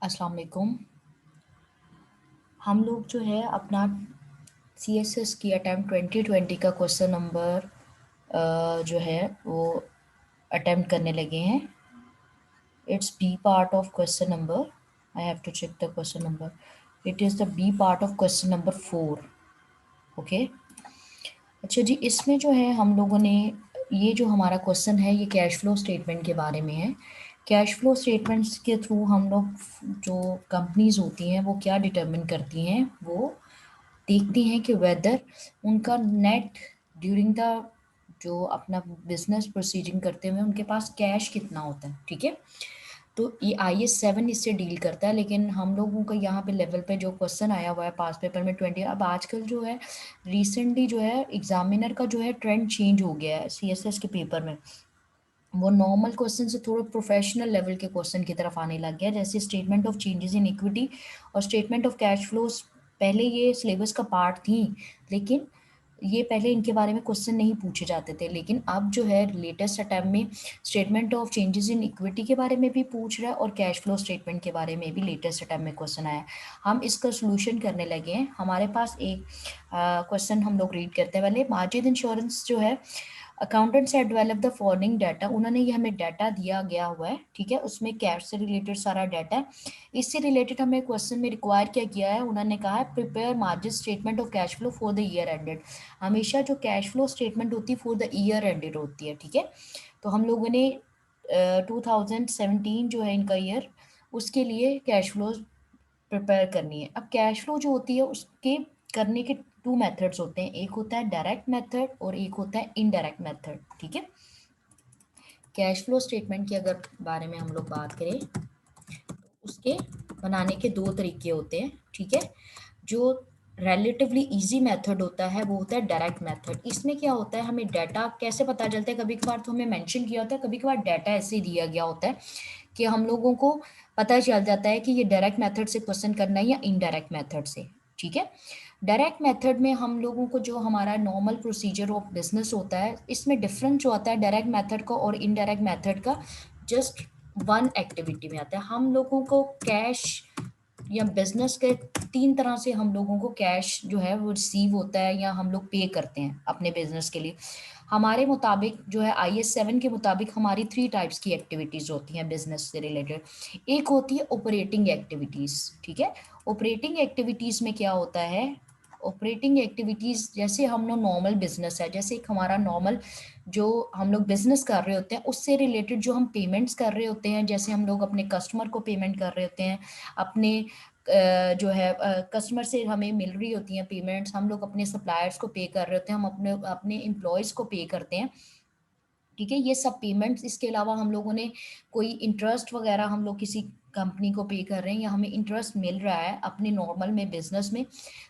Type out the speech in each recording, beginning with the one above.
अस्सलाम वालेकुम। हम लोग जो है अपना CSS की अटैम्प्ट 2020 का क्वेश्चन नंबर जो है वो अटैम्प्ट करने लगे हैं। It's B part of question number. I have to check the question number. It is the B part of question number 4। Okay. अच्छा जी, इसमें जो है हम लोगों ने ये जो हमारा क्वेश्चन है ये कैश फ्लो स्टेटमेंट के बारे में है। कैश फ्लो स्टेटमेंट्स के थ्रू हम लोग जो कंपनीज होती हैं वो क्या डिटरमिन करती हैं, वो देखती हैं कि वेदर उनका नेट ड्यूरिंग द जो अपना बिजनेस प्रोसीडिंग करते हुए उनके पास कैश कितना होता है। ठीक है, तो ये IS 7 इससे डील करता है, लेकिन हम लोगों का यहाँ पे लेवल पे जो क्वेश्चन आया हुआ है पास पेपर में 20, अब आजकल जो है रिसेंटली जो है एग्जामिनर का जो है ट्रेंड चेंज हो गया है CSS के पेपर में। वो नॉर्मल क्वेश्चन से थोड़ा प्रोफेशनल लेवल के क्वेश्चन की तरफ आने लग गया, जैसे statement of changes in equity और स्टेटमेंट ऑफ कैश फ्लोज। पहले ये सिलेबस का पार्ट थी, लेकिन ये पहले इनके बारे में क्वेश्चन नहीं पूछे जाते थे, लेकिन अब जो है लेटेस्ट अटैम्प्ट में statement of changes in equity के बारे में भी पूछ रहा है और कैश फ्लो स्टेटमेंट के बारे में भी लेटेस्ट अटैम्प्ट में क्वेश्चन आया है। हम इसका सोल्यूशन करने लगे हैं। हमारे पास एक क्वेश्चन हम लोग रीड करते हैं। पहले माजिद इंश्योरेंस जो है, accountants have develop the following data. उन्होंने ये हमें डाटा दिया गया हुआ है, ठीक है, उसमें कैश से रिलेटेड सारा डाटा है। इससे रिलेटेड हमें क्वेश्चन में रिक्वायर क्या किया है, उन्होंने कहा है prepare margin statement of cash flow for the year ended. हमेशा जो कैश फ्लो स्टेटमेंट होती है फॉर द ईयर एंडेड होती है। ठीक है, तो हम लोगों ने 2017 जो है इनका ईयर, उसके लिए कैश फ्लो प्रिपेयर करनी है। अब कैश फ्लो जो होती है उसके करने के टू मेथड्स होते हैं, एक होता है डायरेक्ट मेथड और एक होता है इनडायरेक्ट मेथड। ठीक है, कैश फ्लो स्टेटमेंट की अगर बारे में हम लोग बात करें तो उसके बनाने के दो तरीके होते हैं। ठीक है, जो रिलेटिवली इजी मेथड होता है वो होता है डायरेक्ट मेथड। इसमें क्या होता है, हमें डाटा कैसे पता चलता है, कभी कभार तो हमें मेंशन किया होता है, कभी कभार डाटा ऐसे ही दिया गया होता है कि हम लोगों को पता चल जाता है कि ये डायरेक्ट मेथड से क्वेश्चन करना है या इनडायरेक्ट मेथड से। ठीक है, डायरेक्ट मेथड में हम लोगों को जो हमारा नॉर्मल प्रोसीजर ऑफ बिजनेस होता है, इसमें डिफरेंस जो आता है डायरेक्ट मेथड का और इनडायरेक्ट मेथड का, जस्ट वन एक्टिविटी में आता है। हम लोगों को कैश या बिजनेस के तीन तरह से हम लोगों को कैश जो है वो रिसीव होता है या हम लोग पे करते हैं अपने बिजनेस के लिए। हमारे मुताबिक जो है IS 7 के मुताबिक हमारी 3 टाइप्स की एक्टिविटीज़ होती हैं बिजनेस से रिलेटेड। एक होती है ऑपरेटिंग एक्टिविटीज़। ठीक है, ऑपरेटिंग एक्टिविटीज़ में क्या होता है, ऑपरेटिंग एक्टिविटीज़ जैसे हम लोग नॉर्मल बिजनेस है, जैसे एक हमारा नॉर्मल जो हम लोग बिजनेस कर रहे होते हैं उससे रिलेटेड जो हम पेमेंट्स कर रहे होते हैं, जैसे हम लोग अपने कस्टमर को पेमेंट कर रहे होते हैं, अपने जो है कस्टमर से हमें मिल रही होती हैं पेमेंट्स, हम लोग अपने सप्लायर्स को पे कर रहे होते हैं, हम अपने अपने एम्प्लॉयज़ को पे करते हैं। ठीक है, ये सब पेमेंट्स, इसके अलावा हम लोगों ने कोई इंटरेस्ट वगैरह हम लोग किसी कंपनी को पे कर रहे हैं या हमें इंटरेस्ट मिल रहा है अपने नॉर्मल में बिजनेस में,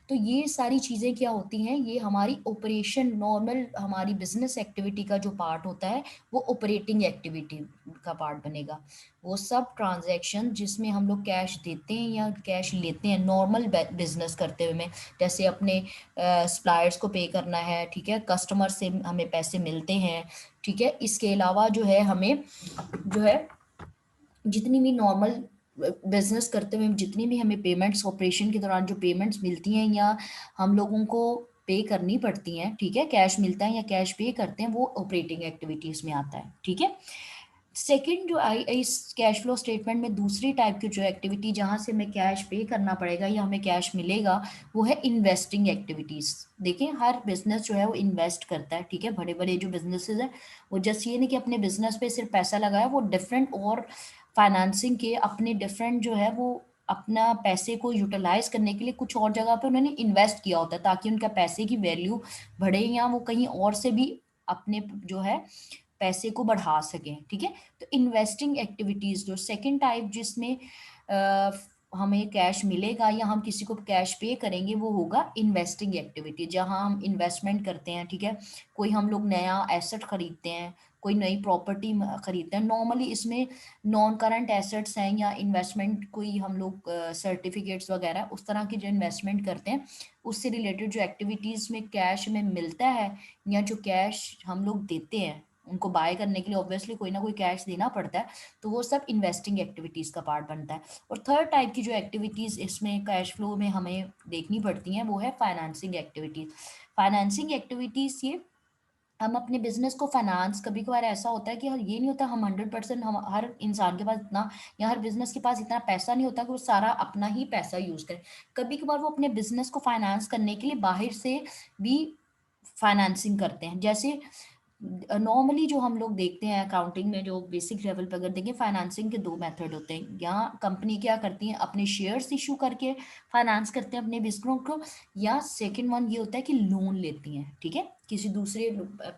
तो ये सारी चीज़ें क्या होती हैं, ये हमारी ऑपरेशन नॉर्मल हमारी बिजनेस एक्टिविटी का जो पार्ट होता है वो ऑपरेटिंग एक्टिविटी का पार्ट बनेगा। वो सब ट्रांजैक्शन जिसमें हम लोग कैश देते हैं या कैश लेते हैं नॉर्मल बिजनेस करते हुए में, जैसे अपने सप्लायर्स को पे करना है, ठीक है, कस्टमर से हमें पैसे मिलते हैं। ठीक है, इसके अलावा जो है हमें जो है जितनी भी नॉर्मल बिजनेस करते हुए जितनी भी हमें पेमेंट्स ऑपरेशन के दौरान जो पेमेंट्स मिलती हैं या हम लोगों को पे करनी पड़ती हैं, ठीक है, कैश मिलता है या कैश पे करते हैं, वो ऑपरेटिंग एक्टिविटीज में आता है। ठीक है, सेकंड जो आई इस कैश फ्लो स्टेटमेंट में दूसरी टाइप की जो एक्टिविटी जहां से हमें कैश पे करना पड़ेगा या हमें कैश मिलेगा, वो है इन्वेस्टिंग एक्टिविटीज। देखिए, हर बिजनेस जो है वो इन्वेस्ट करता है। ठीक है, बड़े बड़े जो बिजनेसेस हैं वो जस्ट ये नहीं कि अपने बिजनेस पे सिर्फ पैसा लगाया, वो डिफरेंट और फाइनेंसिंग के अपने डिफरेंट जो है वो अपना पैसे को यूटिलाइज करने के लिए कुछ और जगह पे उन्होंने इन्वेस्ट किया होता है ताकि उनका पैसे की वैल्यू बढ़े या वो कहीं और से भी अपने जो है पैसे को बढ़ा सकें। ठीक है, तो इन्वेस्टिंग एक्टिविटीज जो सेकंड टाइप जिसमें अ, हमें कैश मिलेगा या हम किसी को कैश पे करेंगे, वो होगा इन्वेस्टिंग एक्टिविटी, जहां हम इन्वेस्टमेंट करते हैं। ठीक है, कोई हम लोग नया एसेट खरीदते हैं, कोई नई प्रॉपर्टी खरीदते हैं, नॉर्मली इसमें नॉन करंट एसेट्स हैं या इन्वेस्टमेंट कोई हम लोग सर्टिफिकेट्स वगैरह उस तरह की जो इन्वेस्टमेंट करते हैं, उससे रिलेटेड जो एक्टिविटीज में कैश में मिलता है या जो कैश हम लोग देते हैं उनको बाय करने के लिए ऑब्वियसली कोई ना कोई कैश देना पड़ता है, तो वो सब इन्वेस्टिंग एक्टिविटीज़ का पार्ट बनता है। और थर्ड टाइप की जो एक्टिविटीज़ इसमें कैश फ्लो में हमें देखनी पड़ती हैं वो है फाइनेंसिंग एक्टिविटीज़। फाइनेंसिंग एक्टिविटीज़ ये हम अपने बिजनेस को फाइनेंस, कभी कभार ऐसा होता है कि ये नहीं होता हम 100% हम हर इंसान के पास इतना या हर बिजनेस के पास इतना पैसा नहीं होता कि वो सारा अपना ही पैसा यूज करे। कभी कभार वो अपने बिजनेस को फाइनेंस करने के लिए बाहर से भी फाइनेंसिंग करते हैं। जैसे नॉर्मली जो हम लोग देखते हैं अकाउंटिंग में, जो बेसिक लेवल पर अगर देखें, फाइनेंसिंग के दो मेथड होते हैं। यहाँ कंपनी क्या करती है, अपने शेयर्स इशू करके फाइनेंस करते हैं अपने बिजनेस को, या सेकंड वन ये होता है कि लोन लेती हैं, ठीक है, किसी दूसरे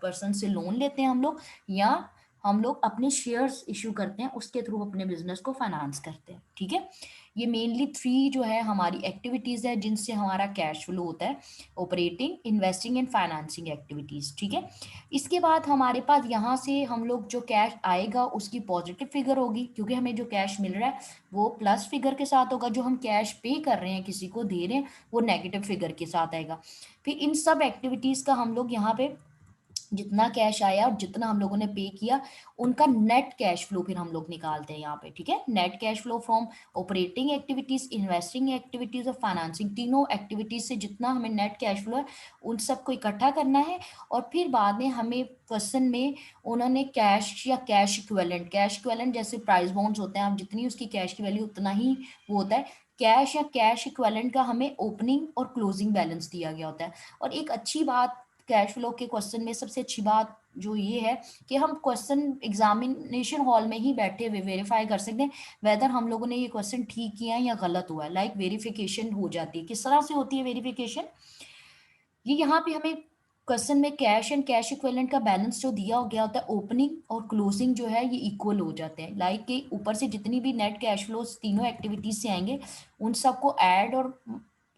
पर्सन से लोन लेते हैं हम लोग, या हम लोग अपने शेयर्स इशू करते हैं, उसके थ्रू अपने बिजनेस को फाइनेंस करते हैं, ठीक है। ये मेनली थ्री जो है हमारी एक्टिविटीज़ है जिनसे हमारा कैश फ्लो होता है, operating, investing and financing activities, ठीक है। इसके बाद हमारे पास यहाँ से हम लोग जो कैश आएगा उसकी पॉजिटिव फिगर होगी, क्योंकि हमें जो कैश मिल रहा है वो प्लस फिगर के साथ होगा, जो हम कैश पे कर रहे हैं किसी को दे रहे हैं वो नेगेटिव फिगर के साथ आएगा। फिर इन सब एक्टिविटीज़ का हम लोग यहाँ पे जितना कैश आया और जितना हम लोगों ने पे किया उनका नेट कैश फ्लो फिर हम लोग निकालते हैं यहाँ पे, ठीक है। Net cash flow from operating activities, investing activities और फाइनेंसिंग, तीनों एक्टिविटीज से जितना हमें नेट कैश फ्लो है उन सबको इकट्ठा करना है। और फिर बाद में हमें क्वेश्चन में उन्होंने कैश या कैश इक्विवेलेंट जैसे प्राइस बॉन्ड्स होते हैं, आप जितनी उसकी कैश की वैल्यू उतना ही वो होता है, कैश या कैश इक्विवेलेंट का हमें ओपनिंग और क्लोजिंग बैलेंस दिया गया होता है। और एक अच्छी बात कैश फ्लो के क्वेश्चन में, सबसे अच्छी बात जो ये है कि हम क्वेश्चन एग्जामिनेशन हॉल में ही बैठे हुए वेरीफाई कर सकते हैं वेदर हम लोगों ने ये क्वेश्चन ठीक किया है या गलत हुआ है। लाइक वेरिफिकेशन हो जाती है, किस तरह से होती है वेरिफिकेशन, ये यहाँ पे हमें क्वेश्चन में कैश एंड कैश इक्विवेलेंट का बैलेंस जो दिया हो गया होता है, ओपनिंग और क्लोजिंग जो है ये इक्वल हो जाते हैं। लाइक कि ऊपर से जितनी भी नेट कैश फ्लोज तीनों एक्टिविटीज से आएंगे उन सबको ऐड और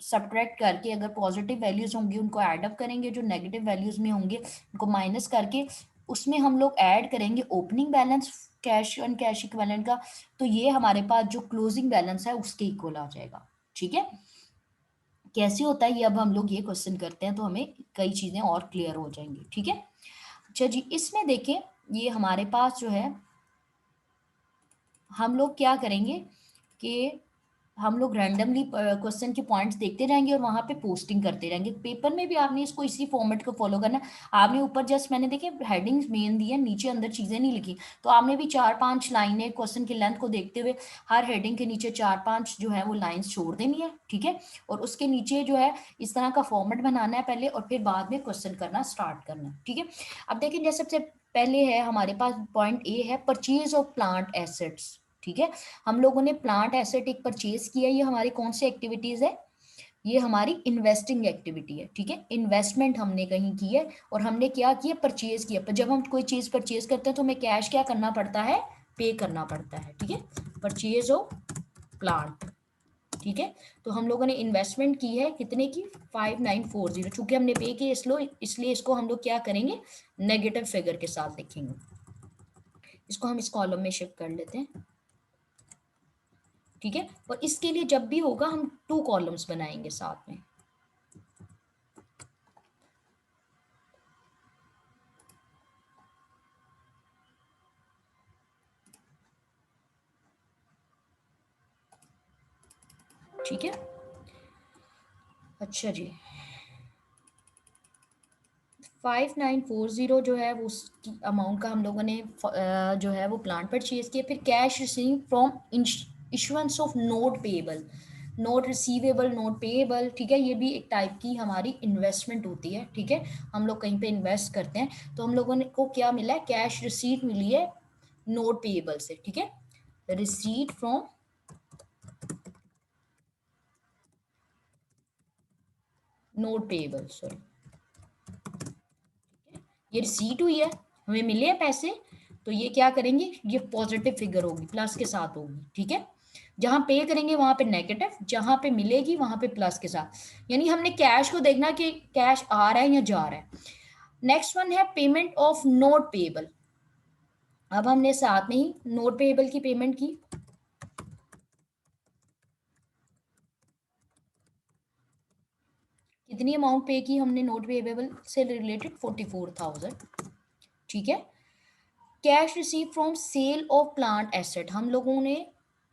सब्ट्रैक्ट करके, अगर पॉजिटिव वैल्यूज होंगी उनको ऐड अप करेंगे, जो नेगेटिव वैल्यूज में होंगे उनको माइनस करके उसमें हम लोग ऐड करेंगे opening balance cash and cash equivalent का, तो ये हमारे पास जो क्लोजिंग बैलेंस है उसके इक्वल आ जाएगा, ठीक है। कैसे होता है ये अब हम लोग ये क्वेश्चन करते हैं तो हमें कई चीजें और क्लियर हो जाएंगी, ठीक है। अच्छा जी, इसमें देखें ये हमारे पास जो है हम लोग क्या करेंगे कि हम लोग रैंडमली क्वेश्चन के पॉइंट्स देखते रहेंगे और वहां पे पोस्टिंग करते रहेंगे। पेपर में भी आपने इसको इसी फॉर्मेट को फॉलो करना है। आपने ऊपर जस्ट मैंने देखे हेडिंग्स मेन दी है, नीचे अंदर चीजें नहीं लिखी, तो आपने भी 4-5 लाइनें क्वेश्चन की लेंथ को देखते हुए हर हेडिंग के नीचे 4-5 जो है वो लाइन्स छोड़ देनी है, ठीक है। और उसके नीचे जो है इस तरह का फॉर्मेट बनाना है पहले, और फिर बाद में क्वेश्चन करना स्टार्ट करना है, ठीक है। अब देखें जैसे सबसे पहले है हमारे पास पॉइंट ए है परचेज ऑफ प्लांट एसेट्स, ठीक है। हम लोगों ने प्लांट एसेट एक परचेज किया, ये हमारी कौन सी एक्टिविटीज है, ये हमारी इन्वेस्टिंग एक्टिविटी है, ठीक है। इन्वेस्टमेंट हमने कहीं की है और हमने क्या किया, परचेज किया। पर जब हम कोई चीज परचेज करते हैं तो हमें कैश क्या करना पड़ता है, पे करना पड़ता है, ठीक है। परचेज ऑफ प्लांट, ठीक है। तो हम लोगों ने इन्वेस्टमेंट की है कितने की, 5940, चूंकि हमने पे किया इसलिए इसको हम लोग क्या करेंगे, नेगेटिव फिगर के साथ लिखेंगे। इसको हम इस कॉलम में शिफ्ट कर लेते हैं, ठीक है। और इसके लिए जब भी होगा हम 2 कॉलम्स बनाएंगे साथ में, ठीक है। अच्छा जी, 5940 जो है वो उसकी अमाउंट का हम लोगों ने जो है वो प्लांट परचेज किया। फिर cash receive from issuance of note payable, note receivable, note payable, ठीक है। ये भी एक टाइप की हमारी इन्वेस्टमेंट होती है, ठीक है। हम लोग कहीं पे इन्वेस्ट करते हैं तो हम लोगों ने को क्या मिला है, कैश रिसीट मिली है नोट पेएबल से, ठीक है। Receipt from note payable, sorry, ये रिसीट हुई है, हमें मिले हैं पैसे, तो ये क्या करेंगे, ये पॉजिटिव फिगर होगी, प्लस के साथ होगी, ठीक है। जहां पे करेंगे वहां पे नेगेटिव, जहां पे मिलेगी वहां पे प्लस के साथ। यानी हमने कैश को देखना कि कैश आ रहा है या जा रहा है। नेक्स्ट वन है पेमेंट ऑफ नोट पेएबल। अब हमने साथ में ही नोट पेएबल की पेमेंट की, कितनी अमाउंट पे की हमने नोट पेएबल से रिलेटेड, 44,000, ठीक है। Cash receive from sale of plant asset, हम लोगों ने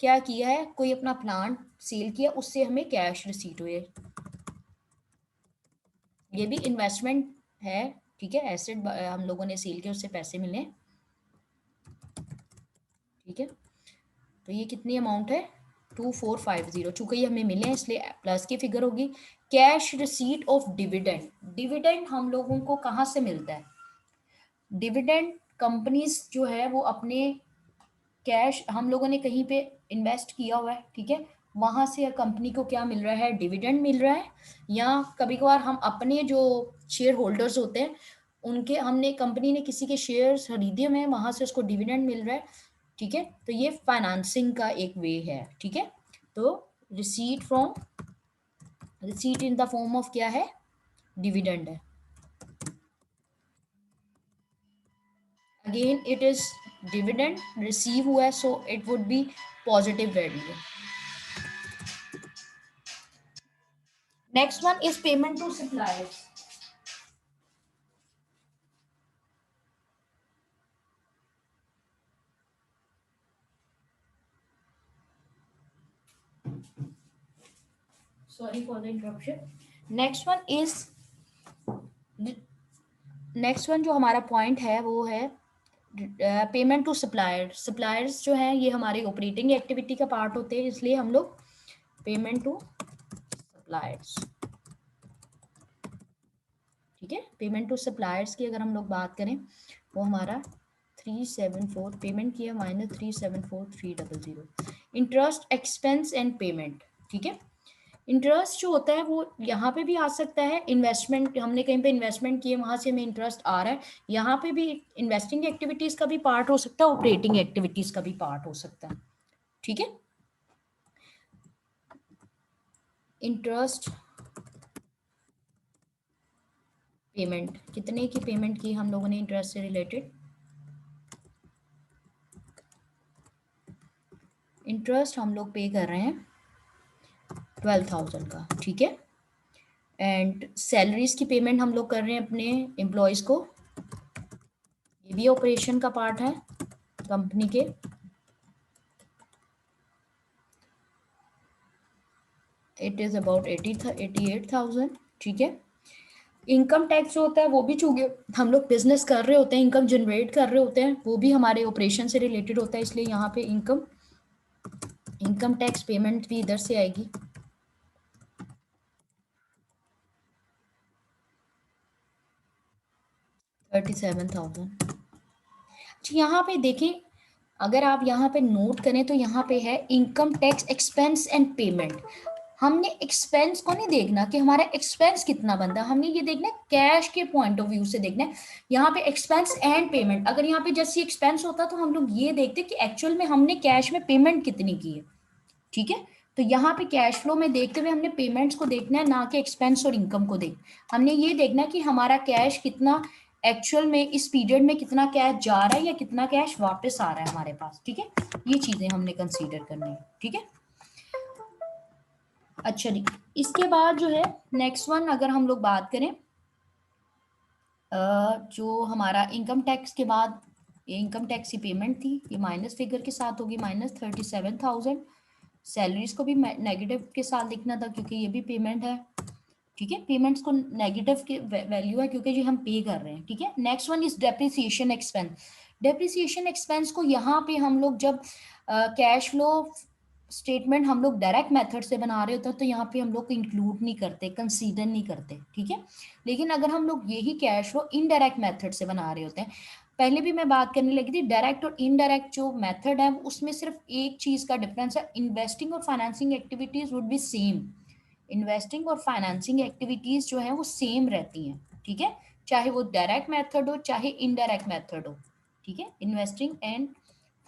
क्या किया है, कोई अपना प्लांट सेल किया, उससे हमें कैश रिसीट हुए, ये भी इन्वेस्टमेंट है, ठीक है, एसेट हम लोगों ने सेल किया, उससे पैसे मिले, ठीक है। तो ये कितनी अमाउंट है, 2450, चूंकि ये हमें मिले हैं इसलिए प्लस की फिगर होगी। Cash receipt of dividend, dividend हम लोगों को कहाँ से मिलता है, डिविडेंड कंपनीज जो है वो अपने कैश हम लोगों ने कहीं पे इन्वेस्ट किया हुआ है, ठीक है, वहां से कंपनी को क्या मिल रहा है, डिविडेंड मिल रहा है, या कभी कभार हम अपने जो शेयर होल्डर्स होते हैं उनके, हमने कंपनी ने किसी के शेयर्स खरीदे हुए हैं, वहां से उसको डिविडेंड मिल रहा है, ठीक है। तो ये फाइनेंसिंग का एक वे है, ठीक है। तो receipt from, receipt in the form of क्या है, डिविडेंड है। Again it is dividend receive हुआ है, so it would be positive value. Next one is payment to suppliers. Sorry for the interruption. Next one is, next one जो हमारा point है वो है पेमेंट टू सप्लायर। सप्लायर्स जो है ये हमारे ऑपरेटिंग एक्टिविटी का पार्ट होते हैं, इसलिए हम लोग पेमेंट टू सप्लायर्स, ठीक है। पेमेंट टू सप्लायर्स की अगर हम लोग बात करें, वो हमारा 374 पेमेंट किया minus 374,300। Interest expense and payment, ठीक है। इंटरेस्ट जो होता है वो यहाँ पे भी आ सकता है, इन्वेस्टमेंट हमने कहीं पे इन्वेस्टमेंट किए वहां से हमें इंटरेस्ट आ रहा है, यहाँ पे भी इन्वेस्टिंग एक्टिविटीज का भी पार्ट हो सकता है, ऑपरेटिंग एक्टिविटीज का भी पार्ट हो सकता है, ठीक है। इंटरेस्ट पेमेंट, कितने की पेमेंट की हम लोगों ने इंटरेस्ट से रिलेटेड, इंटरेस्ट हम लोग पे कर रहे हैं 12,000 का, ठीक है। एंड सैलरीज की पेमेंट हम लोग कर रहे हैं अपने एम्प्लॉयज को, ये भी ऑपरेशन का पार्ट है कंपनी के। इट इज अबाउट 88,000, ठीक है। इनकम टैक्स जो होता है वो भी, चूंकि हम लोग बिजनेस कर रहे होते हैं, इनकम जनरेट कर रहे होते हैं, वो भी हमारे ऑपरेशन से रिलेटेड होता है, इसलिए यहाँ पे इनकम, इनकम टैक्स पेमेंट भी इधर से आएगी। $37,000। अच्छा यहाँ पे देखें, अगर आप यहाँ पे नोट करें तो यहाँ पे है income tax expense and payment. हमने एक्सपेंस को नहीं देखना कि हमारा एक्सपेंस कितना बनता है, हमने ये देखना है कैश के पॉइंट ऑफ व्यू से देखना है। यहाँ पे एक्सपेंस एंड पेमेंट, अगर यहाँ पे जैसे एक्सपेंस होता तो हम लोग ये देखते कि एक्चुअल में हमने कैश में पेमेंट कितनी की है, ठीक है। तो यहाँ पे कैश फ्लो में देखते हुए हमने पेमेंट्स को देखना है, ना कि एक्सपेंस और इनकम को देख, हमने ये देखना है कि हमारा कैश कितना एक्चुअल में इस पीरियड में कितना कैश जा रहा है या कितना कैश वापस आ रहा है हमारे पास, ठीक है। ये चीजें हमने कंसीडर करनी है, ठीक है। अच्छा जी, इसके बाद जो है नेक्स्ट वन, अगर हम लोग बात करें जो हमारा इनकम टैक्स के बाद, ये इनकम टैक्स की पेमेंट थी, ये माइनस फिगर के साथ होगी, -37,000। सैलरीज को भी नेगेटिव के साथ लिखना था क्योंकि ये भी पेमेंट है, ठीक है। पेमेंट्स को नेगेटिव के वैल्यू है क्योंकि जी हम पे कर रहे हैं, ठीक है। Next one is depreciation expense. Depreciation expense को यहाँ पे हम लोग जब कैश फ्लो स्टेटमेंट हम लोग डायरेक्ट मेथड से बना रहे होते हैं तो यहाँ पे हम लोग इंक्लूड नहीं करते, कंसीडर नहीं करते, ठीक है। लेकिन अगर हम लोग यही कैश फ्लो इनडायरेक्ट मेथड से बना रहे होते हैं, पहले भी मैं बात करने लगी थी, डायरेक्ट और इनडायरेक्ट जो मेथड है उसमें सिर्फ एक चीज का डिफरेंस है, इन्वेस्टिंग और financing activities would be same. Investing और फाइनेंसिंग एक्टिविटीज जो है वो सेम रहती हैं, ठीक है, चाहे वो डायरेक्ट मेथड हो चाहे इनडायरेक्ट मेथड हो, ठीक है। Investing and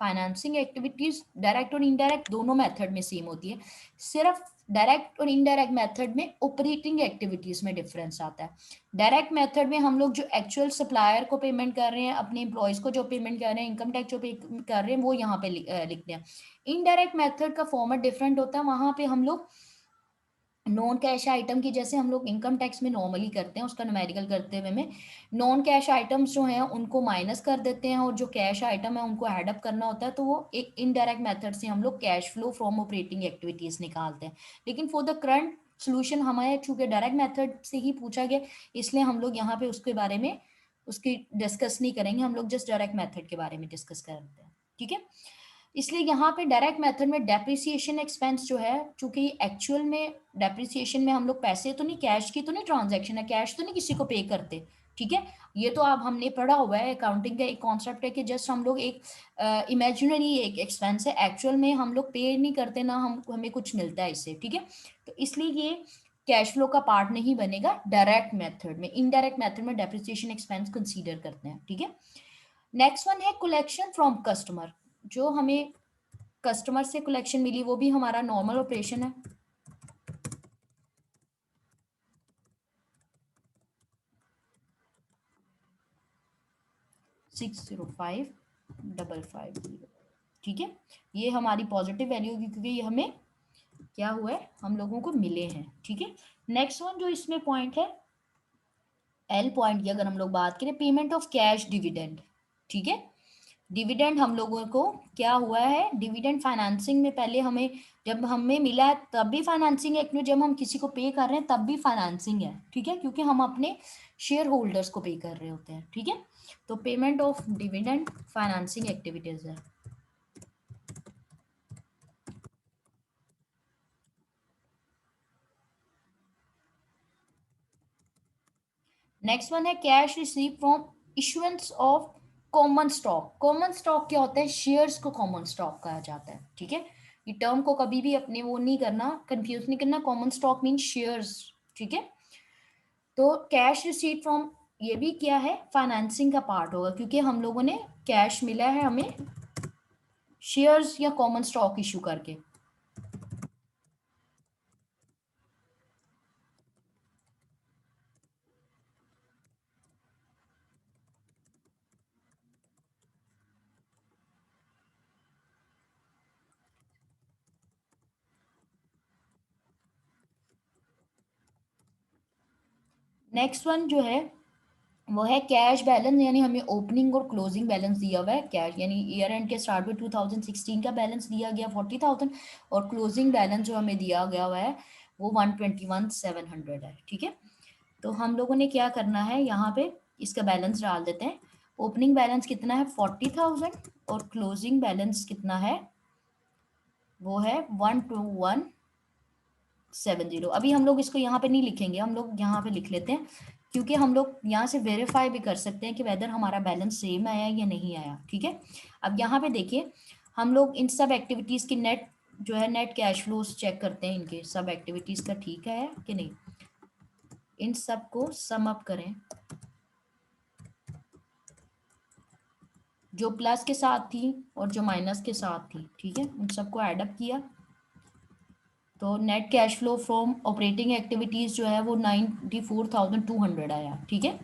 financing activities direct और इनडायरेक्ट दोनों मेथड में सेम होती है, सिर्फ डायरेक्ट और इनडायरेक्ट मेथड में ऑपरेटिंग एक्टिविटीज में डिफरेंस आता है। डायरेक्ट मेथड में हम लोग जो एक्चुअल सप्लायर को पेमेंट कर रहे हैं, अपने एम्प्लॉयज को जो पेमेंट कर रहे हैं, इनकम टैक्स जो पे कर रहे हैं, वो यहाँ पे लिखते हैं। इनडायरेक्ट मेथड का फॉर्मेट डिफरेंट होता है, वहां पे हम लोग नॉन कैश आइटम की जैसे हम लोग इनकम टैक्स में नॉर्मली करते हैं, उसका न्यूमेरिकल करते हुए में नॉन कैश आइटम्स जो हैं उनको माइनस कर देते हैं, और जो कैश आइटम है उनको एड अप करना होता है, तो वो एक इनडायरेक्ट मेथड से हम लोग cash flow from operating activities निकालते हैं। लेकिन फॉर द करंट सोल्यूशन हमारे चूंकि डायरेक्ट मेथड से ही पूछा गया, इसलिए हम लोग यहाँ पे उसके बारे में उसकी डिस्कस नहीं करेंगे, हम लोग जस्ट डायरेक्ट मेथड के बारे में डिस्कस करते हैं, ठीक है। इसलिए यहाँ पे डायरेक्ट मेथड में डेप्रिसिएशन एक्सपेंस जो है, चूंकि एक्चुअल में डेप्रिसिएशन में हम लोग पैसे तो नहीं, कैश की तो नहीं ट्रांजैक्शन है, कैश तो नहीं किसी को पे करते, ठीक है। ये तो आप हमने पढ़ा हुआ है, अकाउंटिंग का एक कॉन्सेप्ट है कि जस्ट हम लोग एक इमेजिनरी एक एक्सपेंस है, एक्चुअल में हम लोग पे नहीं करते ना, हम हमें कुछ मिलता है इससे, ठीक है। तो इसलिए ये कैश फ्लो का पार्ट नहीं बनेगा डायरेक्ट मेथड में। इनडायरेक्ट मेथड में डेप्रिसिएशन एक्सपेंस कंसीडर करते हैं, ठीक है। नेक्स्ट वन है कलेक्शन फ्रॉम कस्टमर। जो हमें कस्टमर से कलेक्शन मिली वो भी हमारा नॉर्मल ऑपरेशन है। Six zero five double five zero, ठीक है। ये हमारी पॉजिटिव वैल्यू होगी क्योंकि ये हमें क्या हुआ है, हम लोगों को मिले हैं, ठीक है। नेक्स्ट वन जो इसमें पॉइंट है, एल पॉइंट की अगर हम लोग बात करें, पेमेंट ऑफ कैश डिविडेंड, ठीक है। डिविडेंड हम लोगों को क्या हुआ है, डिविडेंड फाइनेंसिंग में पहले हमें जब हमें मिला है तब भी फाइनेंसिंग है, क्योंकि जब हम किसी को पे कर रहे हैं तब भी फाइनेंसिंग है, ठीक है, क्योंकि हम अपने शेयर होल्डर्स को पे कर रहे होते हैं, ठीक है। तो payment of dividend financing activities है। नेक्स्ट वन है cash receive from issuance of common stock. Common stock क्या होता है, शेयर्स को कॉमन स्टॉक कहा जाता है, ठीक है। ये टर्म को कभी भी अपने वो नहीं करना, कंफ्यूज नहीं करना, कॉमन स्टॉक मीन शेयर्स, ठीक है। तो कैश रिसीट फ्रॉम ये भी क्या है, फाइनेंसिंग का पार्ट होगा, क्योंकि हम लोगों ने कैश मिला है हमें शेयर्स या कॉमन स्टॉक इशू करके। नेक्स्ट वन जो है वो है कैश बैलेंस, यानी हमें ओपनिंग और क्लोजिंग बैलेंस दिया हुआ है कैश, यानी ईयर एंड के स्टार्ट में 2016 का बैलेंस दिया गया 40,000, और क्लोजिंग बैलेंस जो हमें दिया गया हुआ है वो 121,700 है, ठीक है। तो हम लोगों ने क्या करना है, यहाँ पे इसका बैलेंस डाल देते हैं। ओपनिंग बैलेंस कितना है 40,000, और क्लोजिंग बैलेंस कितना है, वो है 121,700। अभी हम लोग इसको यहाँ पे नहीं लिखेंगे, हम लोग यहाँ पे लिख लेते हैं, क्योंकि हम लोग यहाँ से वेरीफाई भी कर सकते हैं कि वेदर हमारा बैलेंस सेम आया या नहीं आया, ठीक है। अब यहाँ पे देखिए, हम लोग इन सब एक्टिविटीज़ की नेट जो है नेट कैश फ्लोज चेक करते हैं, इनके सब एक्टिविटीज़ का ठीक है कि नहीं। इन सब को सम अप करें, जो प्लस के साथ थी और जो माइनस के साथ थी, ठीक है, उन सबको एडअप किया, तो net cash flow from operating activities जो है वो 94,200 आया, ठीक है।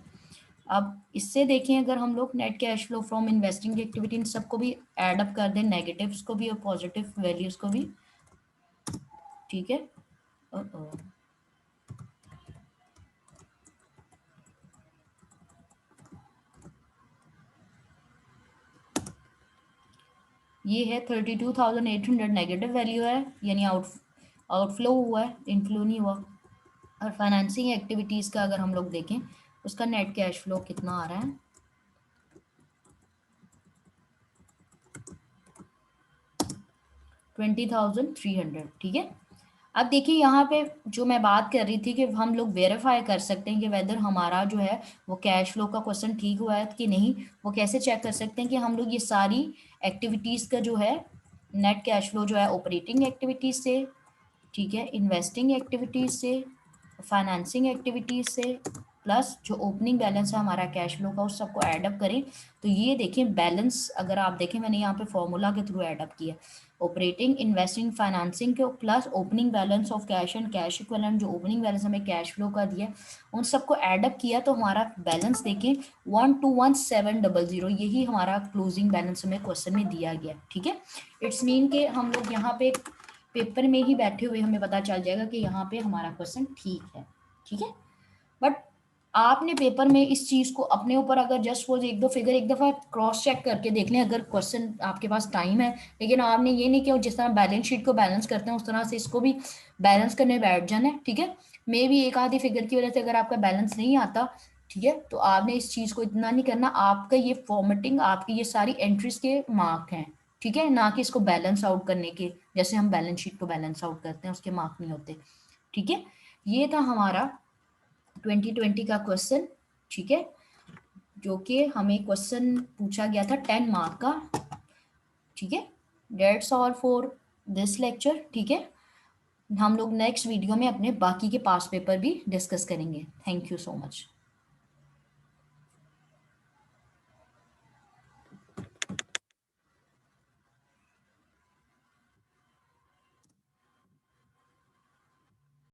अब इससे देखें, अगर हम लोग net cash flow from investing activity in सबको भी एडअप कर दें, नेगेटिव्स को भी और पॉजिटिव वैल्यूज को भी, ठीक है। ये है 32,800 नेगेटिव वैल्यू है, यानी आउटफ्लो हुआ है, इनफ्लो नहीं हुआ। और फाइनेंसिंग एक्टिविटीज़ का अगर हम लोग देखें, उसका नेट कैश फ्लो कितना आ रहा है, 20,300, ठीक है। अब देखिए यहाँ पे जो मैं बात कर रही थी कि हम लोग वेरीफाई कर सकते हैं कि वेदर हमारा जो है वो कैश फ्लो का क्वेश्चन ठीक हुआ है कि नहीं। वो कैसे चेक कर सकते हैं कि हम लोग ये सारी एक्टिविटीज़ का जो है नेट कैश फ्लो जो है ऑपरेटिंग एक्टिविटीज़ से, ठीक है, इन्वेस्टिंग एक्टिविटीज़ से, फाइनेंसिंग एक्टिविटीज़ से, प्लस जो ओपनिंग बैलेंस है हमारा कैश फ्लो का, उस सबको ऐडअप करें। तो ये देखें बैलेंस, अगर आप देखें मैंने यहाँ पे फॉर्मूला के थ्रू ऐडअप किया, ऑपरेटिंग इन्वेस्टिंग फाइनेंसिंग के plus opening balance of cash and cash equivalent, जो ओपनिंग बैलेंस हमें कैश फ्लो का दिया, उन सबको ऐडअप किया, तो हमारा बैलेंस देखें 121,700, यही हमारा क्लोजिंग बैलेंस हमें क्वेश्चन में दिया गया, ठीक है। इट्स मीन के हम लोग यहाँ पे पेपर में ही बैठे हुए हमें पता चल जाएगा कि यहाँ पे हमारा क्वेश्चन ठीक है, ठीक है। बट आपने पेपर में इस चीज को अपने ऊपर अगर जस्ट वो एक दो फिगर एक दफा क्रॉस चेक करके देख लें, अगर क्वेश्चन आपके पास टाइम है, लेकिन आपने ये नहीं किया जिस तरह बैलेंस शीट को बैलेंस करते हैं उस तरह से इसको भी बैलेंस करने बैठ जाना है, ठीक है। मे भी एक आधी फिगर की वजह से अगर आपका बैलेंस नहीं आता, ठीक है, तो आपने इस चीज को इतना नहीं करना। आपका ये फॉर्मेटिंग, आपकी ये सारी एंट्रीज के मार्क हैं, ठीक है, ना कि इसको बैलेंस आउट करने के, जैसे हम बैलेंस शीट को बैलेंस आउट करते हैं उसके मार्क नहीं होते, ठीक है। ये था हमारा 2020 का क्वेश्चन, ठीक है, जो कि हमें क्वेश्चन पूछा गया था 10 मार्क का, ठीक है। That's all for this lecture, ठीक है। हम लोग नेक्स्ट वीडियो में अपने बाकी के पास पेपर भी डिस्कस करेंगे। Thank you so much.